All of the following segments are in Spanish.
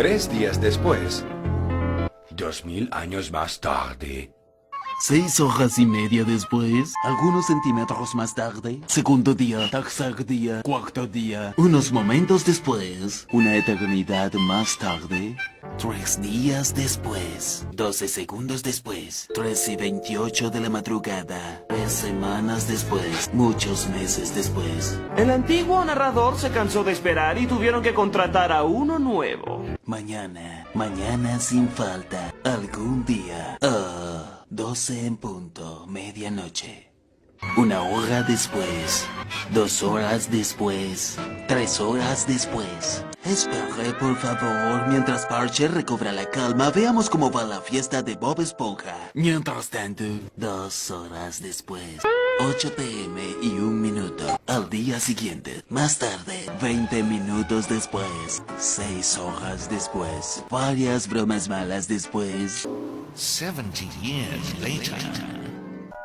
3 días después, 2000 años más tarde. 6 horas y media después, algunos centímetros más tarde, segundo día, tercer día, cuarto día, unos momentos después, una eternidad más tarde, 3 días después, 12 segundos después, 3:28 de la madrugada, 3 semanas después, muchos meses después. El antiguo narrador se cansó de esperar y tuvieron que contratar a uno nuevo. Mañana sin falta, algún día. 12 en punto, medianoche. 1 hora después, 2 horas después, 3 horas después. Espere, por favor, mientras Parche recobra la calma, veamos cómo va la fiesta de Bob Esponja. Mientras tanto, 2 horas después, 8 p.m. y 1 minuto. Al día siguiente, más tarde, 20 minutos después, 6 horas después, varias bromas malas después. 70 years later.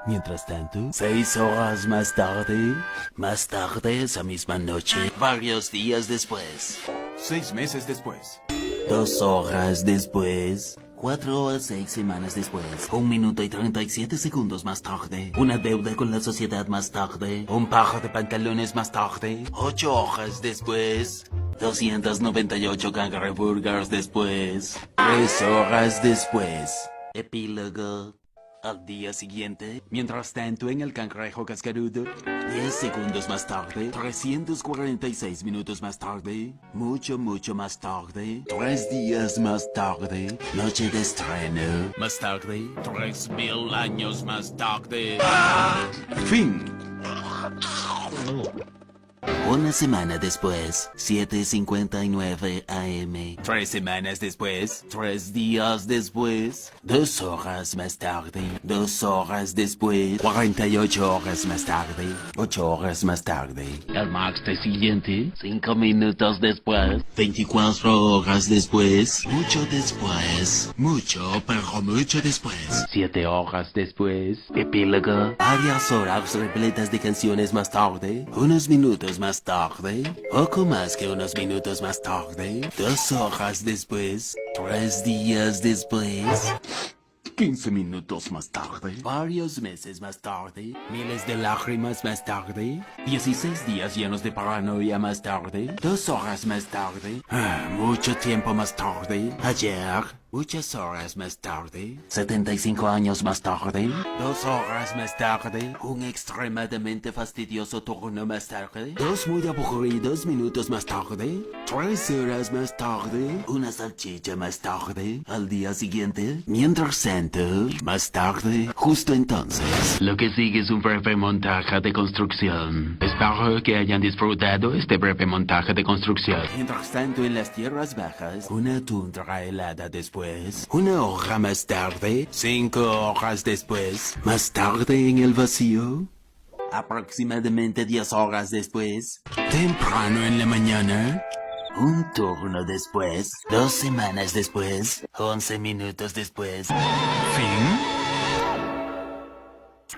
Mientras tanto, 6 horas más tarde, esa misma noche, varios días después. 6 meses después. 2 horas después. 4 a 6 semanas después. 1 minuto y 37 segundos más tarde. Una deuda con la sociedad más tarde. Un par de pantalones más tarde. 8 horas después. 298 cangreburgers después. 3 horas después. Epílogo. Al día siguiente, mientras tanto en el cangrejo cascarudo, 10 segundos más tarde, 346 minutos más tarde, mucho más tarde, 3 días más tarde, noche de estreno, más tarde, 3000 años más tarde. Fin. Una semana después, 7:59 AM. 3 semanas después, 3 días después, 2 horas más tarde, 2 horas después, 48 horas más tarde, 8 horas más tarde. El martes siguiente, 5 minutos después, 24 horas después, mucho después, pero mucho después. 7 horas después, epílogo. Varias horas repletas de canciones más tarde, unos minutos más tarde, poco más que unos minutos más tarde, 2 horas después, 3 días después, 15 minutos más tarde, varios meses más tarde, miles de lágrimas más tarde, 16 días llenos de paranoia más tarde, 2 horas más tarde, mucho tiempo más tarde, ayer, muchas horas más tarde, 75 años más tarde, 2 horas más tarde, un extremadamente fastidioso turno más tarde, 2 muy aburridos minutos más tarde, 3 horas más tarde, una salchicha más tarde, al día siguiente, mientras tanto, más tarde, justo entonces. Lo que sigue es un breve montaje de construcción. Espero que hayan disfrutado este breve montaje de construcción. Mientras tanto, en las tierras bajas, una tundra helada después. 1 hora más tarde, 5 horas después, más tarde en el vacío, aproximadamente 10 horas después, temprano en la mañana, un turno después, 2 semanas después, 11 minutos después, fin.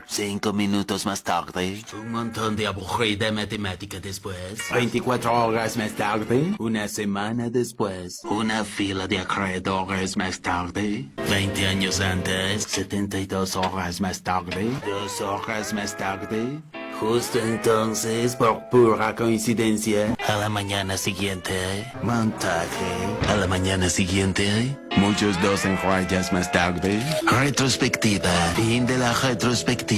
5 minutos más tarde, un montón de aburrida matemática después, 24 horas más tarde, una semana después, una fila de acreedores más tarde, 20 años antes, 72 horas más tarde, 2 horas más tarde, justo entonces, por pura coincidencia, a la mañana siguiente, montaje, a la mañana siguiente, muchos 2 en rayas más tarde, retrospectiva, fin de la retrospectiva,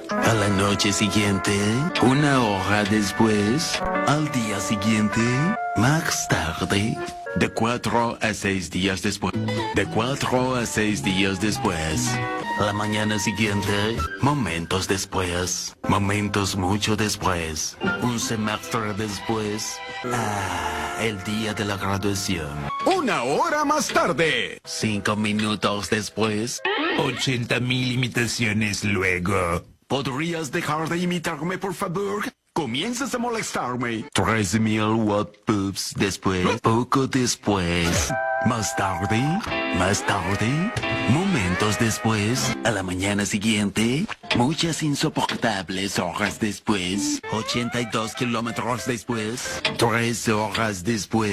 a la noche siguiente, 1 hora después, al día siguiente, más tarde, de 4 a 6 días después, de 4 a 6 días después, la mañana siguiente, momentos después, momentos mucho después, un semestre después, el día de la graduación. 1 hora más tarde. 5 minutos después, 80,000 imitaciones luego. ¿Podrías dejar de imitarme, por favor? Comienzas a molestarme. 13,000 watt poops después, poco después, más tarde, momentos después, a la mañana siguiente, muchas insoportables horas después, 82 kilómetros después, 3 horas después.